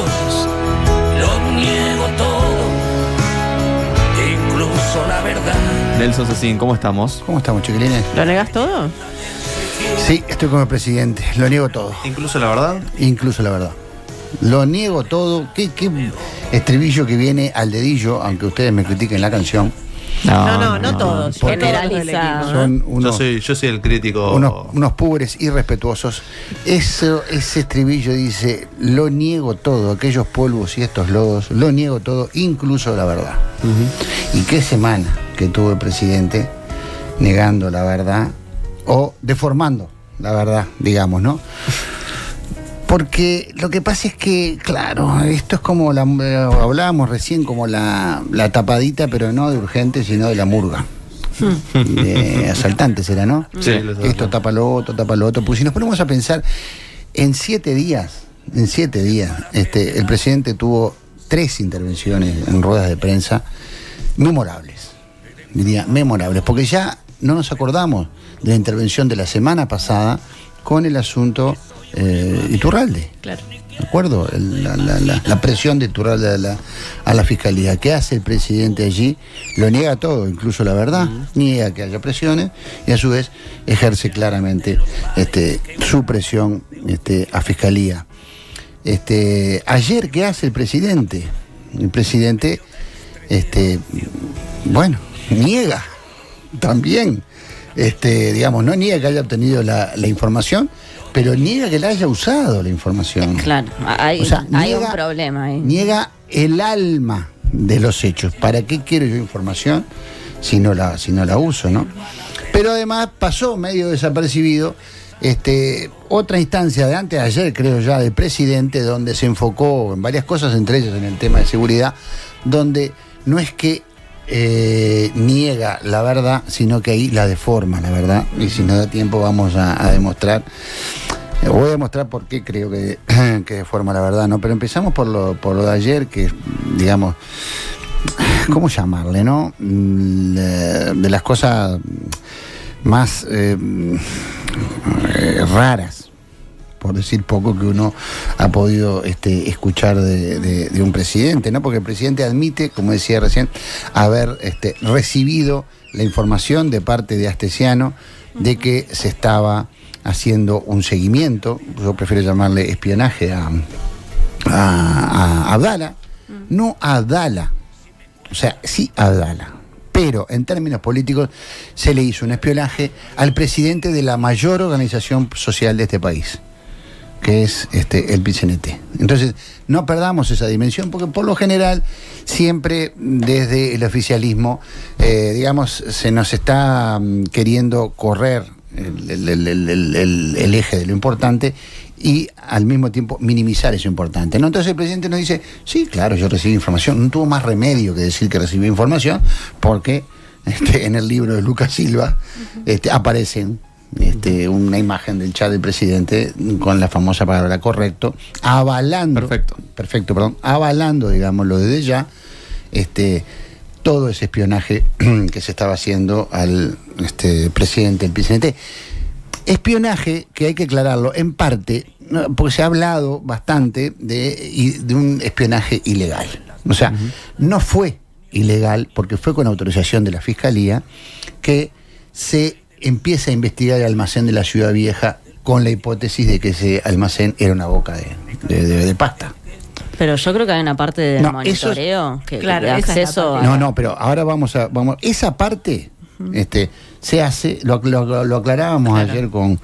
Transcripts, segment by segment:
todos, lo niego todo, incluso la verdad. Nelson Cecín, ¿cómo estamos? ¿Cómo estamos, chiquilines? ¿Lo negas todo? Sí, estoy como el presidente. Lo niego todo. ¿Incluso la verdad? Incluso la verdad. Lo niego todo. ¿Qué estribillo que viene al dedillo, aunque ustedes me critiquen la canción? No todos. Porque Generaliza. son unos, Yo soy el crítico. unos púberes irrespetuosos. Ese estribillo dice: lo niego todo, aquellos polvos y estos lodos, lo niego todo, incluso la verdad. Y qué semana que tuvo el presidente negando la verdad o deformando la verdad, digamos, ¿no? Porque lo que pasa es que, claro, esto es como hablábamos recién, como la tapadita, pero no de urgente, sino de la murga. De asaltantes era, ¿no? Sí, esto tapa lo otro. Pues si nos ponemos a pensar, en 7 días, el presidente tuvo 3 intervenciones en ruedas de prensa memorables, porque ya no nos acordamos de la intervención de la semana pasada con el asunto Iturralde. Claro. ¿De acuerdo? La presión de Iturralde a la fiscalía. ¿Qué hace el presidente allí? Lo niega todo, incluso la verdad. Niega que haya presiones y a su vez ejerce claramente su presión a fiscalía. Ayer, ¿qué hace el presidente? El presidente, niega también. No niega que haya obtenido la información, pero niega que la haya usado la información. Claro, hay un problema ahí. Niega el alma de los hechos. ¿Para qué quiero yo información si no la uso, no? Pero además pasó medio desapercibido otra instancia de antes de ayer, creo ya, del presidente, donde se enfocó en varias cosas, entre ellas en el tema de seguridad, donde no es que niega la verdad, sino que ahí la deforma la verdad, y si nos da tiempo vamos a demostrar. Voy a demostrar por qué creo que deforma la verdad, ¿no? Pero empezamos por lo de ayer, que digamos, ¿cómo llamarle, no? De las cosas más raras, por decir poco, que uno ha podido escuchar de un presidente, ¿no? Porque el presidente admite, como decía recién, haber recibido la información de parte de Astesiano de que se estaba haciendo un seguimiento, yo prefiero llamarle espionaje a Abdala, no a Abdala, o sea, sí a Abdala, pero en términos políticos se le hizo un espionaje al presidente de la mayor organización social de este país, que es el PCNT. Entonces, no perdamos esa dimensión, porque por lo general, siempre desde el oficialismo, se nos está queriendo correr el eje de lo importante y al mismo tiempo minimizar eso importante, ¿no? Entonces el presidente nos dice: sí, claro, yo recibí información. No tuvo más remedio que decir que recibió información, porque en el libro de Lucas Silva aparecen una imagen del chat del presidente con la famosa palabra correcto, avalando, avalando, digámoslo desde ya, todo ese espionaje que se estaba haciendo al presidente del PCNT. Espionaje que hay que aclararlo en parte, ¿no? Porque se ha hablado bastante de un espionaje ilegal. O sea, no fue ilegal, porque fue con autorización de la Fiscalía que se empieza a investigar el almacén de la Ciudad Vieja, con la hipótesis de que ese almacén era una boca de pasta. Pero yo creo que hay una parte del monitoreo de acceso a... No, pero ahora vamos esa parte se hace, lo aclarábamos ayer con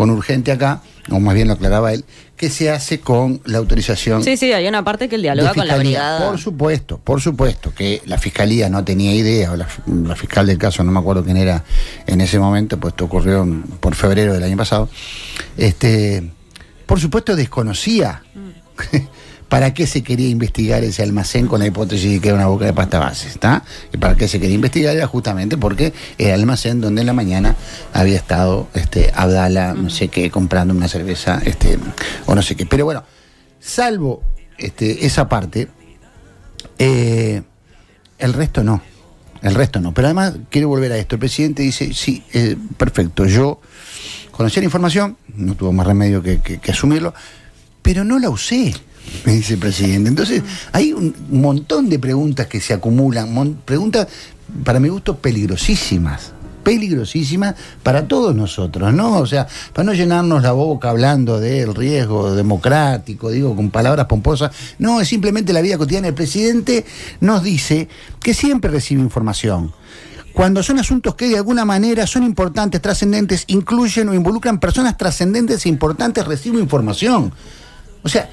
Urgente acá, o más bien lo aclaraba él, que se hace con la autorización. Sí, hay una parte que él dialoga con la brigada. Por supuesto, que la Fiscalía no tenía idea, o la fiscal del caso, no me acuerdo quién era en ese momento, pues esto ocurrió por febrero del año pasado, por supuesto desconocía para qué se quería investigar ese almacén con la hipótesis de que era una boca de pasta base, ¿está? Y para qué se quería investigar era justamente porque era el almacén donde en la mañana había estado Abdala, no sé qué, comprando una cerveza, o no sé qué. Pero bueno, salvo esa parte, el resto no. Pero además quiero volver a esto. El presidente dice: sí, perfecto, yo conocía la información, no tuvo más remedio que asumirlo, pero no la usé, me dice el presidente. Entonces, hay un montón de preguntas que se acumulan, preguntas, para mi gusto, peligrosísimas para todos nosotros, ¿no? O sea, para no llenarnos la boca hablando del riesgo democrático, digo, con palabras pomposas. No, es simplemente la vida cotidiana. El presidente nos dice que siempre recibe información. Cuando son asuntos que de alguna manera son importantes, trascendentes, incluyen o involucran personas trascendentes e importantes, recibo información. O sea,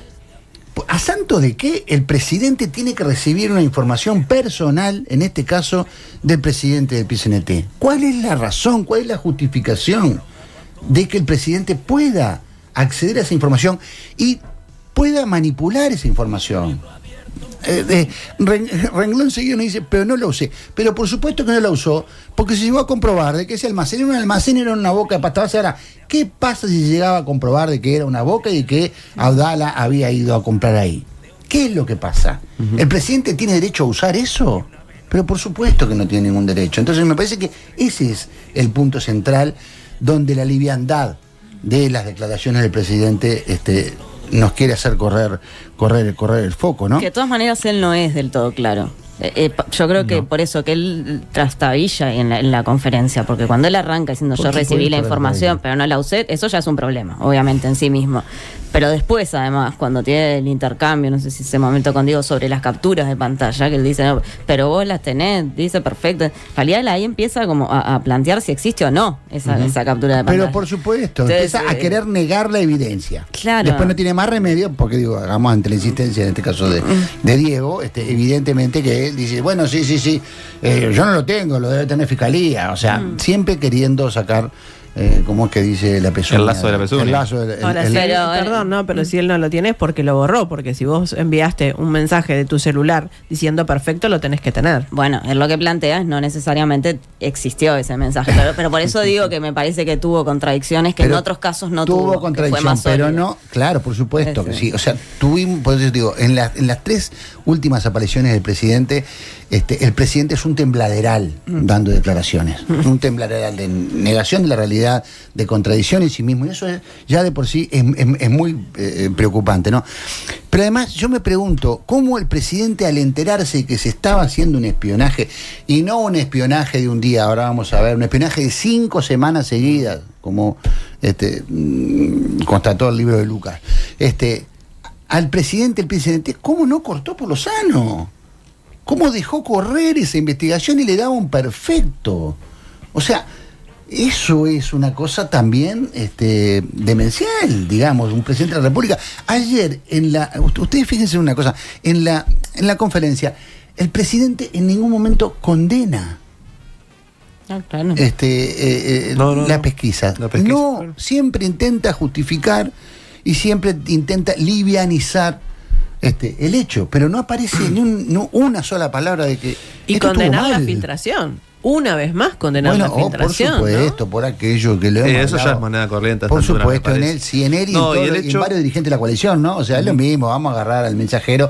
¿a santo de qué el presidente tiene que recibir una información personal, en este caso, del presidente del PCNT? ¿Cuál es la razón, cuál es la justificación de que el presidente pueda acceder a esa información y pueda manipular esa información? Renglón seguido nos dice, pero no la usé. Pero por supuesto que no la usó, porque se llegó a comprobar de que ese almacén era una boca de pasta base. Ahora, ¿qué pasa si se llegaba a comprobar de que era una boca y que Abdala había ido a comprar ahí? ¿Qué es lo que pasa? ¿El presidente tiene derecho a usar eso? Pero por supuesto que no tiene ningún derecho. Entonces me parece que ese es el punto central donde la liviandad de las declaraciones del presidente nos quiere hacer correr el foco, ¿no? Que de todas maneras él no es del todo claro. Yo creo que por eso que él trastabilla en la conferencia, porque cuando él arranca diciendo yo recibí la información pero no la usé, eso ya es un problema, obviamente, en sí mismo. Pero después, además, cuando tiene el intercambio, no sé si ese momento contigo, sobre las capturas de pantalla, que él dice, no, pero vos las tenés, dice perfecto. En realidad él ahí empieza como a plantear si existe o no esa captura de pantalla. Pero por supuesto, entonces, empieza a querer negar la evidencia. Claro. Después no tiene más remedio, porque digo, hagamos ante la insistencia en este caso de Diego, evidentemente que él dice, bueno, sí, yo no lo tengo, lo debe tener Fiscalía. O sea, siempre queriendo sacar... ¿cómo es que dice la pezuña? El lazo de la pezuña. El lazo Perdón, no, pero si él no lo tiene es porque lo borró, porque si vos enviaste un mensaje de tu celular diciendo perfecto, lo tenés que tener. Bueno, él lo que plantea es no necesariamente existió ese mensaje, pero por eso digo que me parece que tuvo contradicciones que en otros casos no tuvo. Tuvo contradicción, pero no, claro, por supuesto que sí. O sea, tuvimos, por eso digo, en las 3 últimas apariciones del presidente, el presidente es un tembladeral dando declaraciones, un tembladeral de negación de la realidad, de contradicción en sí mismo, y eso ya de por sí es muy preocupante, ¿no? Pero además yo me pregunto, ¿cómo el presidente, al enterarse de que se estaba haciendo un espionaje, y no un espionaje de un día, ahora vamos a ver, un espionaje de 5 semanas seguidas, como constató el libro de Lucas, al presidente, el presidente, ¿cómo no cortó por lo sano? ¿Cómo dejó correr esa investigación y le daba un perfecto? O sea, eso es una cosa también demencial, digamos, un presidente de la República. Ayer, ustedes fíjense en una cosa, en la conferencia, el presidente en ningún momento condena claro. la pesquisa. No, siempre intenta justificar y siempre intenta livianizar el hecho, pero no aparece ni una sola palabra de que y condenar la filtración. Una vez más condenar la filtración. Por supuesto, ¿no? Por aquello que le hemos eso hablado. ya es moneda corriente. Por supuesto, en él y en varios dirigentes de la coalición, ¿no? O sea, es lo mismo, vamos a agarrar al mensajero,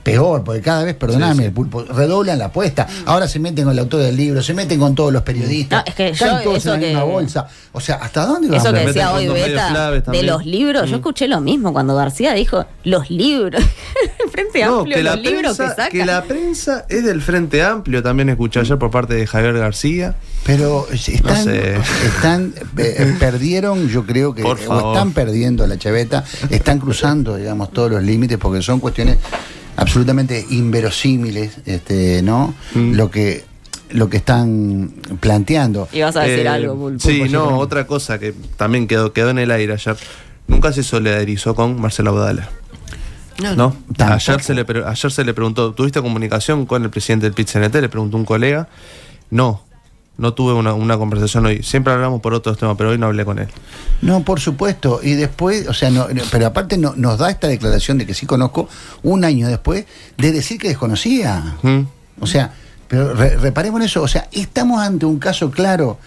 peor, porque cada vez, perdóname, el Pulpo, redoblan la apuesta. Ahora se meten con el autor del libro, se meten con todos los periodistas, no, es que caen todos en la misma bolsa. O sea, ¿hasta dónde vamos? Eso que decía hoy Beta de los libros, yo escuché lo mismo cuando García dijo los libros. El Frente Amplio, los libros que saca. Que la prensa es del Frente Amplio, también escuché ayer por parte de Javier García. Pero perdieron, yo creo que, o están perdiendo la chaveta, están cruzando, digamos, todos los límites, porque son cuestiones absolutamente inverosímiles, ¿no? Lo que están planteando. Y vas a decir algo, Pulpo. Sí, no, otra cosa que también quedó en el aire ayer. Nunca se solidarizó con Marcelo Abdala. No. Ayer se le preguntó, ¿tuviste comunicación con el presidente del PIT-CNT? Le preguntó un colega. No tuve una conversación hoy. Siempre hablamos por otros temas, pero hoy no hablé con él. No, por supuesto. Y después, o sea, pero aparte nos da esta declaración de que sí conozco, un año después, de decir que desconocía. O sea, pero reparemos en eso. O sea, estamos ante un caso claro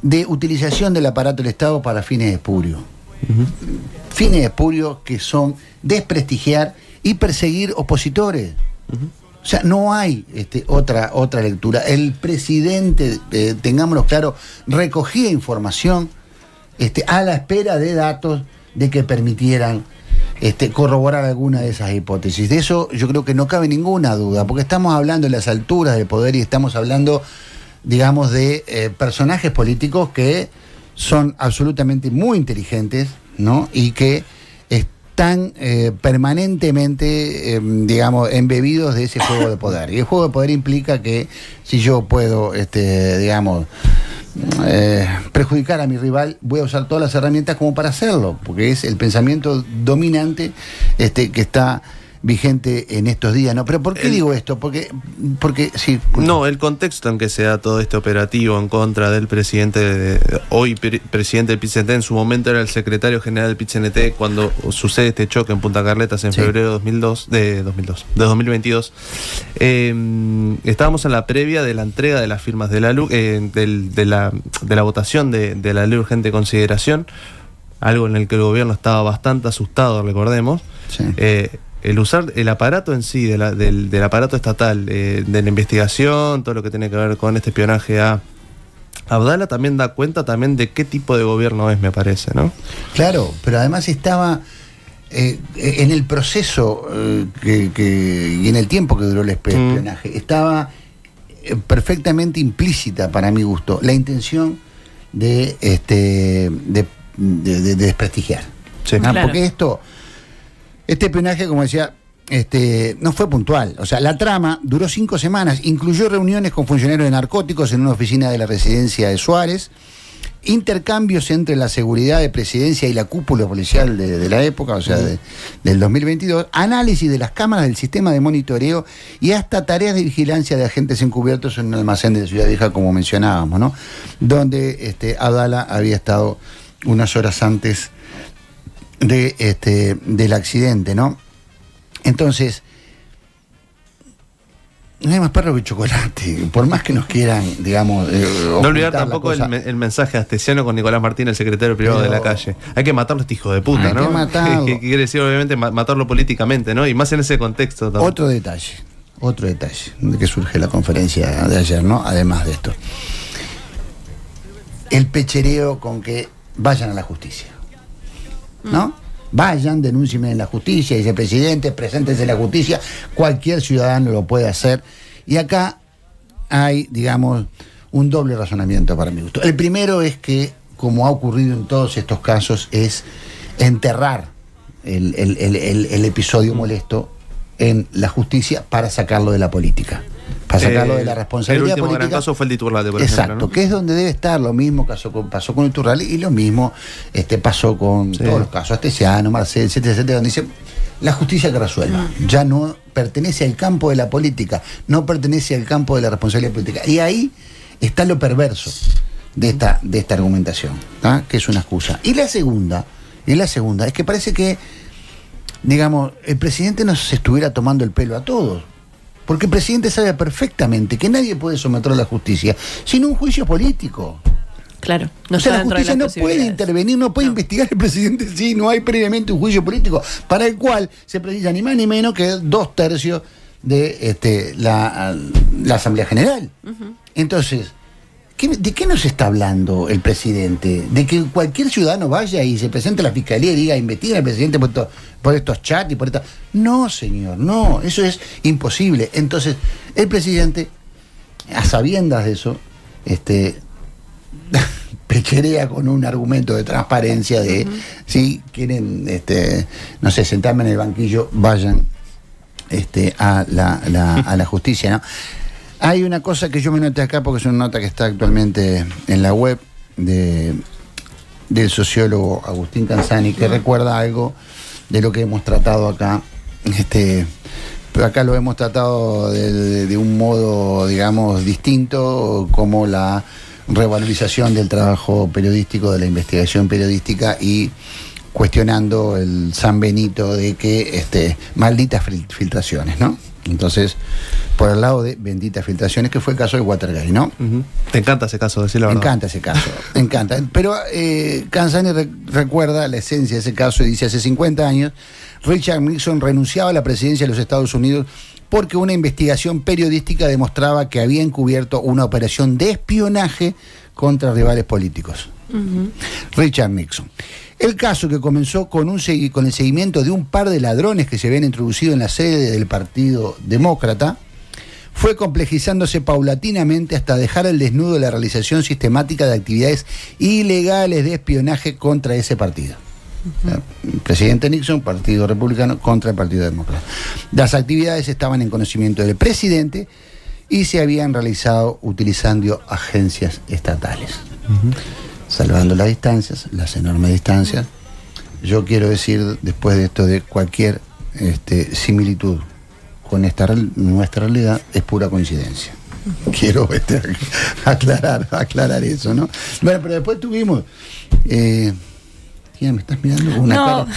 de utilización del aparato del Estado para fines espurios. Fines espurios que son desprestigiar y perseguir opositores. O sea, no hay otra lectura. El presidente, tengámoslo claro, recogía información a la espera de datos de que permitieran corroborar alguna de esas hipótesis. De eso yo creo que no cabe ninguna duda, porque estamos hablando de las alturas del poder y estamos hablando, digamos, de personajes políticos que son absolutamente muy inteligentes, ¿no? Y que están permanentemente, digamos, embebidos de ese juego de poder. Y el juego de poder implica que si yo puedo, digamos, perjudicar a mi rival, voy a usar todas las herramientas como para hacerlo, porque es el pensamiento dominante que está vigente en estos días, ¿no? Pero ¿por qué digo esto? Porque sí. No, el contexto en que se da todo este operativo en contra del presidente, hoy presidente del PIT-CNT, en su momento era el secretario general del PIT-CNT, cuando sucede este choque en Punta Carletas en febrero de 2022. Estábamos en la previa de la entrega de las firmas de la de la votación de la ley urgente de consideración, algo en el que el gobierno estaba bastante asustado, recordemos. Sí. El usar el aparato en sí, del aparato estatal, de la investigación, todo lo que tiene que ver con este espionaje a Abdala, también da cuenta también de qué tipo de gobierno es, me parece, ¿no? Claro, pero además estaba en el proceso y en el tiempo que duró el espionaje, estaba perfectamente implícita, para mi gusto, la intención de desprestigiar. Sí. Claro. Porque este espionaje, como decía, no fue puntual. O sea, la trama duró 5 semanas, incluyó reuniones con funcionarios de narcóticos en una oficina de la residencia de Suárez, intercambios entre la seguridad de presidencia y la cúpula policial de la época, o sea, del 2022, análisis de las cámaras del sistema de monitoreo y hasta tareas de vigilancia de agentes encubiertos en un almacén de Ciudad Vieja, como mencionábamos, ¿no? Donde Abdala había estado unas horas antes del accidente, ¿no? Entonces, no hay más perro que chocolate, por más que nos quieran, digamos, no olvidar tampoco el mensaje astesiano con Nicolás Martín, el secretario privado de la calle. Hay que matarlo a este hijo de puta, hay ¿no? que matarlo. Que quiere decir, obviamente, matarlo políticamente, ¿no? Y más en ese contexto también. Otro detalle de que surge la conferencia de ayer, ¿no? Además de esto, el pechereo con que vayan a la justicia, ¿no? Vayan, denúncienme en la justicia, dice el presidente, preséntense en la justicia, cualquier ciudadano lo puede hacer. Y acá hay, digamos, un doble razonamiento para mi gusto. El primero es que, como ha ocurrido en todos estos casos, es enterrar el episodio molesto en la justicia para sacarlo de la política, para sacarlo de la responsabilidad política. El último gran caso fue el de Iturralde, por Exacto, ejemplo, ¿no? Que es donde debe estar. Lo mismo pasó con Iturralde y lo mismo pasó con todos los casos, Astesiano, Marcel, etcétera, etcétera, donde dice la justicia que resuelva. Ya no pertenece al campo de la política, no pertenece al campo de la responsabilidad política. Y ahí está lo perverso de esta argumentación, ¿tá? Que es una excusa. Y la segunda es que parece que, digamos, el presidente nos estuviera tomando el pelo a todos. Porque el presidente sabe perfectamente que nadie puede someter a la justicia sin un juicio político. Claro, no O sea, está la dentro de justicia las no puede posibilidades. intervenir, no puede investigar el presidente si no hay previamente un juicio político, para el cual se precisa ni más ni menos que 2/3 de la Asamblea General. Entonces, ¿de qué nos está hablando el presidente? ¿De que cualquier ciudadano vaya y se presente a la fiscalía y diga, investiga al presidente por estos chats y por esta... No, señor, no, eso es imposible. Entonces, el presidente, a sabiendas de eso, pecherea con un argumento de transparencia de si quieren, no sé, sentarme en el banquillo, vayan a la justicia, ¿no? Hay una cosa que yo me noté acá, porque es una nota que está actualmente en la web del sociólogo Agustín Canzani, que recuerda algo de lo que hemos tratado acá. Pero acá lo hemos tratado de un modo, digamos, distinto, como la revalorización del trabajo periodístico, de la investigación periodística, y cuestionando el San Benito de que malditas filtraciones, ¿no? Entonces, por el lado de benditas filtraciones, que fue el caso de Watergate, ¿no? Te encanta ese caso, decir la verdad. Me encanta ese caso, me encanta. Pero Canzani recuerda la esencia de ese caso y dice: hace 50 años, Richard Nixon renunciaba a la presidencia de los Estados Unidos porque una investigación periodística demostraba que había encubierto una operación de espionaje contra rivales políticos. Richard Nixon. El caso, que comenzó con el seguimiento de un par de ladrones que se habían introducido en la sede del Partido Demócrata, fue complejizándose paulatinamente hasta dejar al desnudo la realización sistemática de actividades ilegales de espionaje contra ese partido. Presidente Nixon, Partido Republicano contra el Partido Demócrata. Las actividades estaban en conocimiento del presidente y se habían realizado utilizando agencias estatales. Salvando las distancias, las enormes distancias. Yo quiero decir, después de esto, de cualquier similitud con nuestra realidad es pura coincidencia. Quiero aclarar eso, ¿no? Bueno, pero después tuvimos... me estás mirando con una cara.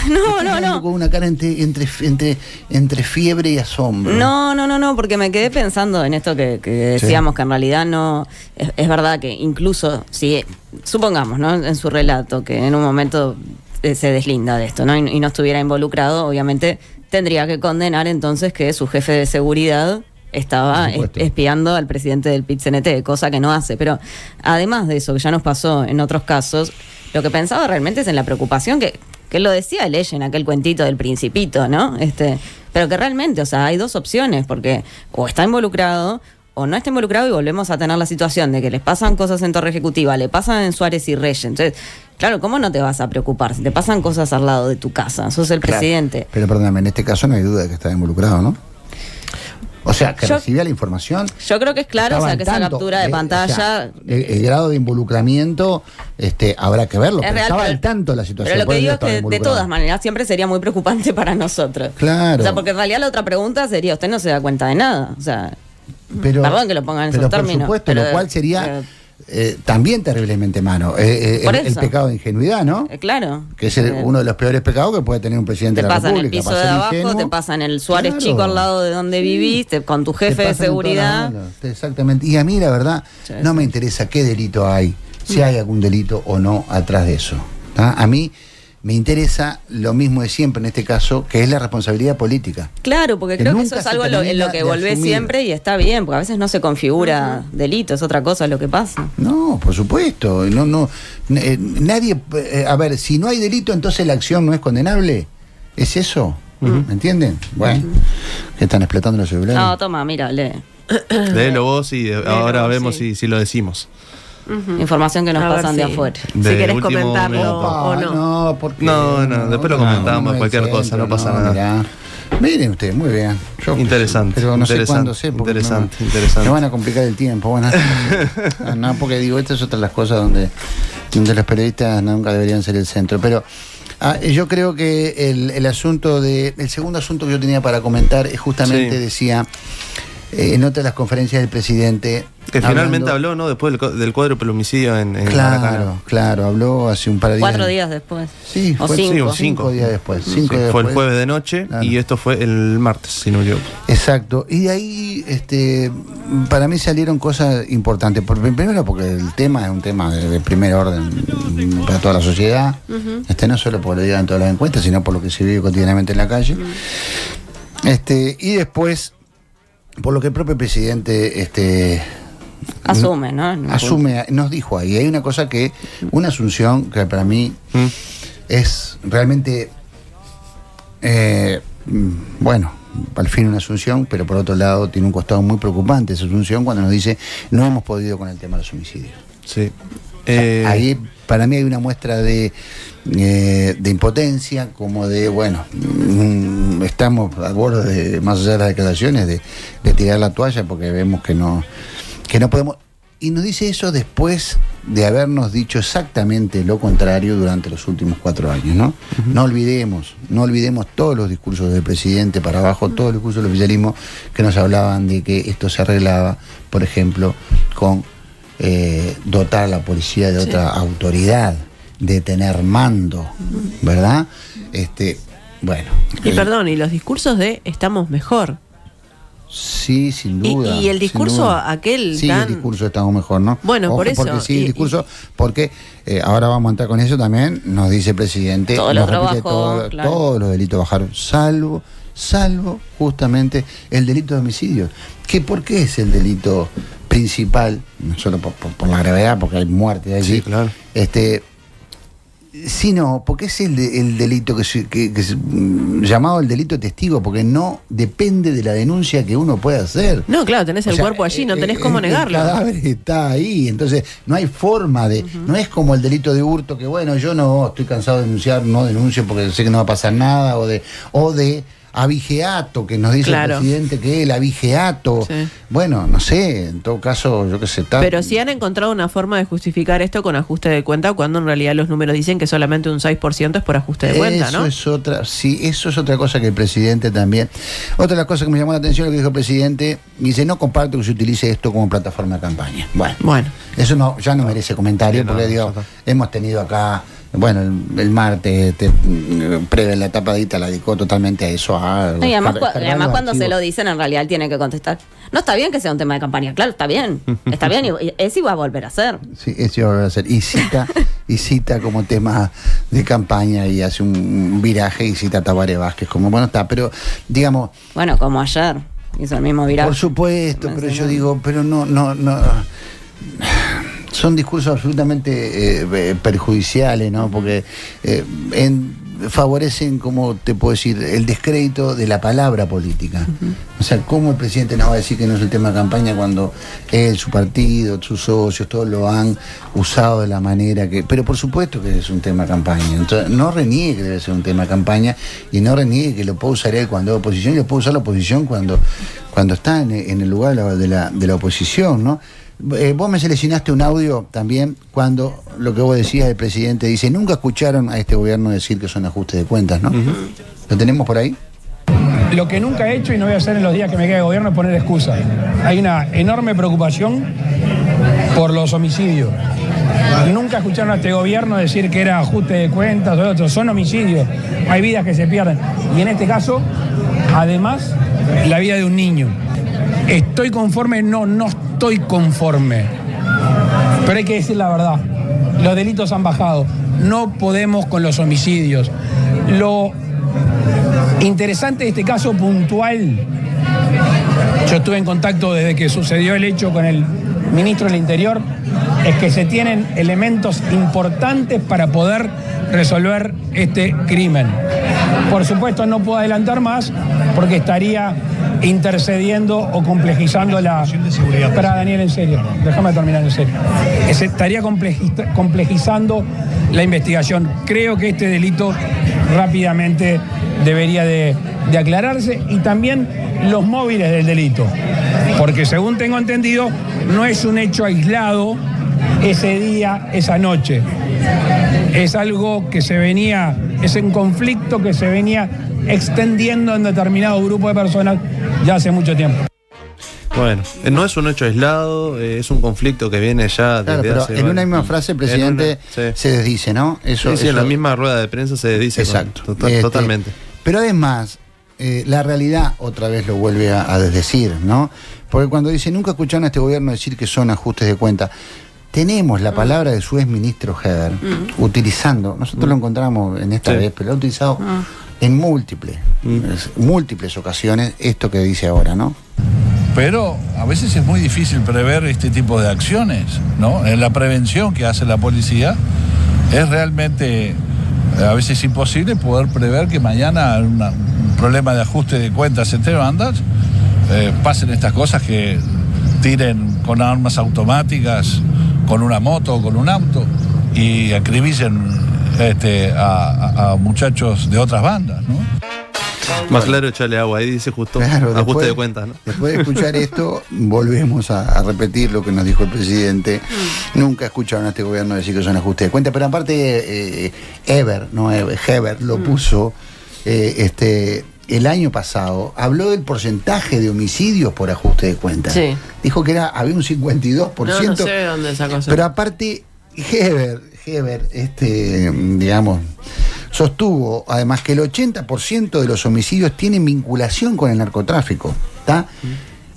No. Con una cara entre fiebre y asombro. No, porque me quedé pensando en esto que decíamos, que en realidad no. Es verdad que incluso si, supongamos, ¿no? En su relato, que en un momento se deslinda de esto, ¿no? Y no estuviera involucrado, obviamente tendría que condenar entonces que su jefe de seguridad estaba espiando al presidente del PIT-CNT, cosa que no hace. Pero además de eso, que ya nos pasó en otros casos, lo que pensaba realmente es en la preocupación que lo decía Ley en aquel cuentito del Principito, ¿no? Pero que realmente, o sea, hay dos opciones, porque o está involucrado o no está involucrado, y volvemos a tener la situación de que les pasan cosas en Torre Ejecutiva, le pasan en Suárez y Reyes. Entonces, claro, ¿cómo no te vas a preocupar si te pasan cosas al lado de tu casa? Sos el presidente. Pero perdóname, en este caso no hay duda de que estaba involucrado, ¿no? O sea, que recibía la información. Yo creo que es claro, o sea, que esa captura de pantalla. O sea, el grado de involucramiento habrá que verlo, pero real, estaba al tanto la situación. Pero lo que digo es que de todas maneras siempre sería muy preocupante para nosotros. Claro. O sea, porque en realidad la otra pregunta sería: usted no se da cuenta de nada. O sea, perdón que lo pongan en esos términos. Por supuesto, lo cual sería también terriblemente malo. El pecado de ingenuidad, ¿no? Claro. Que es uno de los peores pecados que puede tener un presidente de la República. Te pasan el piso de abajo, ingenuo, te pasan el Suárez chico al lado de donde vivís, con tu jefe de seguridad. Exactamente. Y a mí, la verdad, no me interesa qué delito hay, si hay algún delito o no atrás de eso. A mí me interesa lo mismo de siempre en este caso, que es la responsabilidad política. Claro, porque creo que eso es algo en lo que volvés siempre, y está bien, porque a veces no se configura delito, es otra cosa lo que pasa. No, por supuesto. Nadie. A ver, si no hay delito, entonces la acción no es condenable. ¿Es eso? ¿Me entienden? Bueno, que están explotando los celulares. No, toma, mira, lee. Léelo vos y ahora vemos si lo decimos. Información que nos pasan de afuera. Si querés comentarlo o no. No, porque después lo comentamos, cualquier cosa, no pasa nada. Mirá. Miren ustedes, muy bien. Interesante. Pero no sé cuándo sé, porque interesante. Me van a complicar el tiempo. Bueno, no, porque digo, estas es otra de las cosas donde los periodistas nunca deberían ser el centro. Pero yo creo que el segundo asunto que yo tenía para comentar es justamente, decía, en otra de las conferencias del presidente, que finalmente habló, ¿no? Después del cuádruple homicidio en Claro, habló hace un par de días. 4 días después. Sí, o fue 5 días después. Fue el jueves de noche, claro. Y esto fue el martes, si no me equivoco. Exacto. Y de ahí, para mí salieron cosas importantes. Primero porque el tema es un tema de primer orden para toda la sociedad. No solo por lo que digan todas las encuestas, sino por lo que se vive cotidianamente en la calle. Y después, por lo que el propio presidente asume, ¿no? Nos dijo ahí. Hay una cosa una asunción que para mí es realmente, al fin una asunción, pero por otro lado tiene un costado muy preocupante esa asunción cuando nos dice: no hemos podido con el tema de los homicidios. Sí. Ahí para mí hay una muestra de impotencia, como de, estamos al borde de, más allá de las declaraciones, de tirar la toalla porque vemos que no podemos. Y nos dice eso después de habernos dicho exactamente lo contrario durante los últimos 4 años, ¿no? No olvidemos todos los discursos del presidente para abajo, todos los discursos del oficialismo que nos hablaban de que esto se arreglaba, por ejemplo, con dotar a la policía de otra autoridad, de tener mando, ¿verdad? Y perdón, y los discursos de estamos mejor. Sí, sin duda. Y el discurso aquel sí, el discurso estamos mejor, ¿no? Bueno, ojo, por eso. Porque sí, el discurso, porque ahora vamos a entrar con eso también, nos dice el presidente, todos los delitos bajaron, salvo justamente el delito de homicidio. ¿Por qué es el delito principal? No solo por la gravedad, porque hay muerte allí. Sí, claro. Sí, no, porque es el delito llamado el delito testigo, porque no depende de la denuncia que uno pueda hacer. No, claro, tenés el cuerpo allí, no tenés cómo negarlo. El cadáver está ahí, entonces no hay forma de... No es como el delito de hurto, que bueno, yo no estoy cansado de denunciar, no denuncio porque sé que no va a pasar nada, o de abigeato, que nos dice el presidente que el abigeato, bueno, no sé, en todo caso, yo qué sé, tal. Pero si han encontrado una forma de justificar esto con ajuste de cuenta, cuando en realidad los números dicen que solamente un 6% es por ajuste de cuenta, ¿no? Eso es otra cosa que el presidente también. Otra de las cosas que me llamó la atención, lo que dijo el presidente, dice, no comparto que se utilice esto como plataforma de campaña. Bueno. Eso ya no merece comentario, porque digo, hemos tenido acá... Bueno, el martes previo la tapadita la dedicó totalmente a eso. Y además cuando se lo dicen, en realidad él tiene que contestar. No está bien que sea un tema de campaña, claro, está bien, y eso iba a volver a ser. Sí, eso iba a volver a ser. Y cita como tema de campaña y hace un viraje y cita a Tabaré Vázquez, como bueno está, pero digamos... Bueno, como ayer, hizo el mismo viraje. Por supuesto, pero yo digo, pero no. Son discursos absolutamente perjudiciales, ¿no? Porque favorecen, como te puedo decir, el descrédito de la palabra política. O sea, ¿cómo el presidente nos va a decir que no es el tema de campaña cuando él, su partido, sus socios, todos lo han usado de la manera que... Pero por supuesto que es un tema de campaña. Entonces, no reniegue que debe ser un tema de campaña y no reniegue que lo puede usar él cuando es oposición y lo puede usar la oposición cuando está en el lugar de la oposición, ¿no? Vos me seleccionaste un audio también cuando lo que vos decías del presidente dice, nunca escucharon a este gobierno decir que son ajustes de cuentas, ¿no? ¿Lo tenemos por ahí? Lo que nunca he hecho y no voy a hacer en los días que me quede de gobierno es poner excusas. Hay una enorme preocupación por los homicidios. Nunca escucharon a este gobierno decir que era ajuste de cuentas o otros. Son homicidios, hay vidas que se pierden. Y en este caso, además, la vida de un niño. ¿Estoy conforme? No estoy conforme. Pero hay que decir la verdad. Los delitos han bajado. No podemos con los homicidios. Lo interesante de este caso puntual, yo estuve en contacto desde que sucedió el hecho con el ministro del Interior, es que se tienen elementos importantes para poder resolver este crimen. Por supuesto no puedo adelantar más porque estaría intercediendo o complejizando la... Espera, Daniel, en serio, déjame terminar en serio. Estaría complejizando la investigación. Creo que este delito rápidamente debería de aclararse y también los móviles del delito, porque según tengo entendido no es un hecho aislado ese día, esa noche. Es algo que es un conflicto que se venía extendiendo en determinado grupo de personas ya hace mucho tiempo. Bueno, no es un hecho aislado, es un conflicto que viene ya desde pero hace... en una misma frase el presidente se desdice, ¿no? Sí, en la misma rueda de prensa se desdice. Exacto. Totalmente. Pero además, la realidad otra vez lo vuelve a desdecir, ¿no? Porque cuando dice, nunca escucharon a este gobierno decir que son ajustes de cuenta, tenemos la palabra de su exministro Heber utilizando, nosotros lo encontramos en esta vez, pero lo ha utilizado en múltiples ocasiones esto que dice ahora, ¿no? Pero a veces es muy difícil prever este tipo de acciones, ¿no? En la prevención que hace la policía es realmente a veces imposible poder prever que mañana un problema de ajuste de cuentas entre bandas pasen estas cosas, que tiren con armas automáticas, con una moto o con un auto y acribillen a muchachos de otras bandas, ¿no? Más claro, echarle agua, ahí dice justo, claro, ajuste de cuentas, ¿no? Después de escuchar esto, volvemos a repetir lo que nos dijo el presidente. Nunca escucharon a este gobierno decir que son ajustes de cuentas, pero aparte Heber lo puso el año pasado, habló del porcentaje de homicidios por ajuste de cuentas. Sí. Dijo que había un 52%. No sé de dónde sacó eso. Pero aparte, Heber, digamos, sostuvo además que el 80% de los homicidios tienen vinculación con el narcotráfico. ¿Está?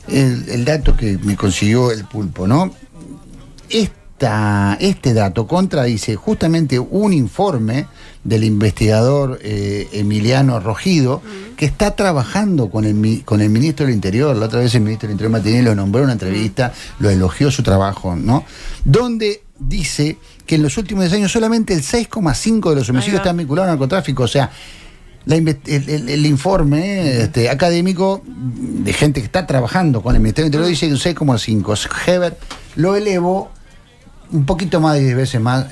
El dato que me consiguió el Pulpo, ¿no? Este dato contradice justamente un informe del investigador Emiliano Rogido, que está trabajando con el ministro del Interior. La otra vez el ministro del Interior Martínez lo nombró en una entrevista, lo elogió su trabajo, ¿no? Donde dice que en los últimos 10 años solamente el 6,5% de los homicidios están vinculados al narcotráfico. O sea, el informe académico de gente que está trabajando con el Ministerio del Interior dice que un 6,5%. Heber lo elevó un poquito más de 10 veces más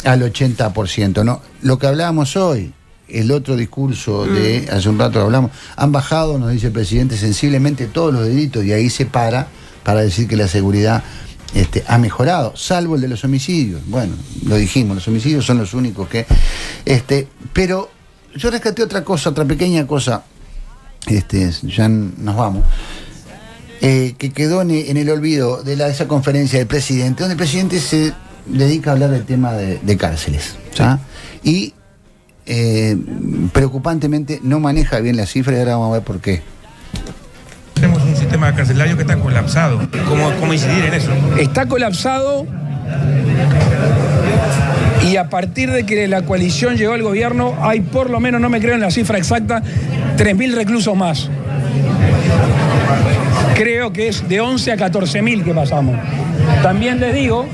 al 80%, ¿no? Lo que hablábamos hoy, el otro discurso de hace un rato hablamos, han bajado, nos dice el presidente, sensiblemente todos los delitos, y ahí se para decir que la seguridad ha mejorado, salvo el de los homicidios. Bueno, lo dijimos, los homicidios son los únicos que... pero yo rescaté otra cosa, otra pequeña cosa, ya nos vamos, que quedó en el olvido de esa conferencia del presidente, donde el presidente se dedica a hablar del tema de cárceles. Y preocupantemente no maneja bien las cifras, y ahora vamos a ver por qué. Tenemos un sistema carcelario que está colapsado. ¿Cómo incidir en eso? Está colapsado, y a partir de que la coalición llegó al gobierno hay por lo menos, no me creo en la cifra exacta, 3.000 reclusos más. Creo que es de 11 a 14.000 que pasamos. También les digo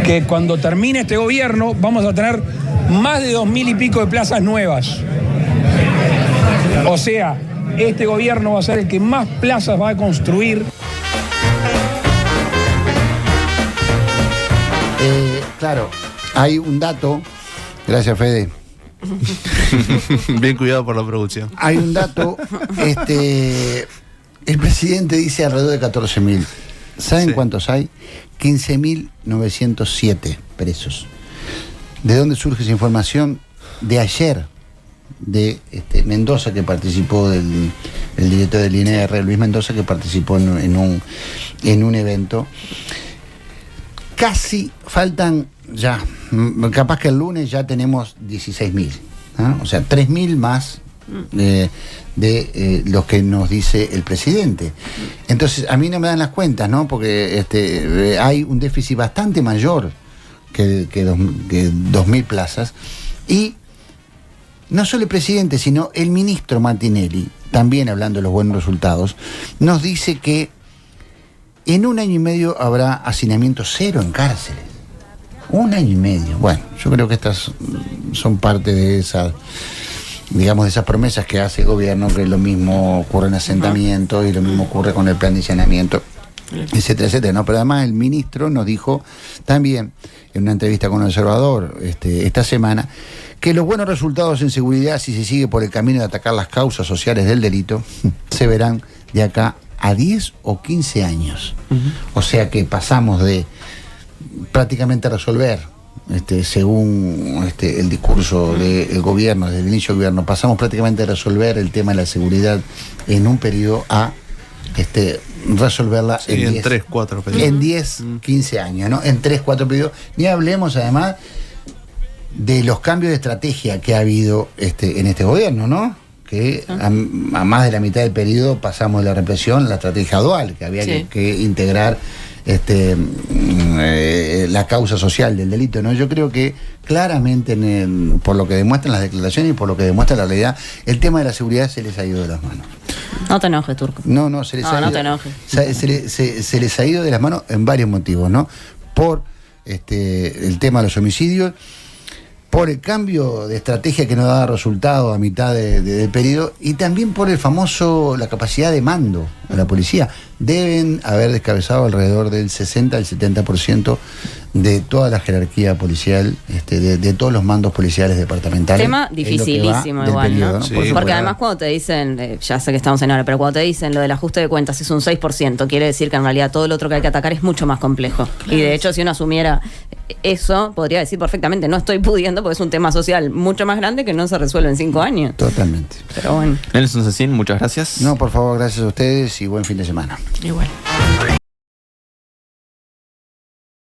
que cuando termine este gobierno vamos a tener más de 2.000 y pico de plazas nuevas. O sea, este gobierno va a ser el que más plazas va a construir. Claro, hay un dato, gracias Fede. Bien cuidado por la producción. Hay un dato, el presidente dice alrededor de 14.000. ¿Saben cuántos hay? 15.907 presos. ¿De dónde surge esa información? De ayer, de Mendoza, que participó el director del INR, Luis Mendoza, que participó en un evento. Casi faltan ya, capaz que el lunes ya tenemos 16.000, o sea, 3.000 más de los que nos dice el presidente. Entonces, a mí no me dan las cuentas, ¿no? Porque hay un déficit bastante mayor que 2.000 plazas, y no solo el presidente, sino el ministro Martinelli, también hablando de los buenos resultados, nos dice que en 1 año y medio habrá hacinamiento cero en cárceles. 1 año y medio. Bueno, yo creo que estas son parte de esas, digamos, de esas promesas que hace el gobierno, que lo mismo ocurre en asentamientos y lo mismo ocurre con el plan de saneamiento, etcétera, etcétera, ¿no? Pero además el ministro nos dijo también en una entrevista con El Observador esta semana que los buenos resultados en seguridad, si se sigue por el camino de atacar las causas sociales del delito, se verán de acá a 10 o 15 años. O sea que pasamos de prácticamente resolver, según el discurso del gobierno, desde el inicio del gobierno, pasamos prácticamente a resolver el tema de la seguridad en un periodo a resolverla en 3, 4 periodos. En 10, 15 años, ¿no? En 3, 4 periodos. Ni hablemos además de los cambios de estrategia que ha habido en este gobierno, ¿no? Que a más de la mitad del periodo pasamos de la represión a la estrategia dual, que había que integrar la causa social del delito, ¿no? Yo creo que claramente, por lo que demuestran las declaraciones y por lo que demuestra la realidad, el tema de la seguridad se les ha ido de las manos. No te enojes, Turco. No, se les ha ido. No te enojes. Se les ha ido de las manos en varios motivos, ¿no? Por el tema de los homicidios, por el cambio de estrategia que no daba resultado a mitad del periodo, y también por la capacidad de mando de la policía. Deben haber descabezado alrededor del 60 al 70% de toda la jerarquía policial, de todos los mandos policiales departamentales. Tema dificilísimo igual, periodo, ¿no? Sí, porque además cuando te dicen, ya sé que estamos en hora, pero cuando te dicen lo del ajuste de cuentas es un 6%, quiere decir que en realidad todo lo otro que hay que atacar es mucho más complejo. Claro. Y de hecho, si uno asumiera eso, podría decir perfectamente, no estoy pudiendo porque es un tema social mucho más grande que no se resuelve en 5 años. Totalmente. Pero bueno. Nelson Cecín, muchas gracias. No, por favor, gracias a ustedes y buen fin de semana. Igual.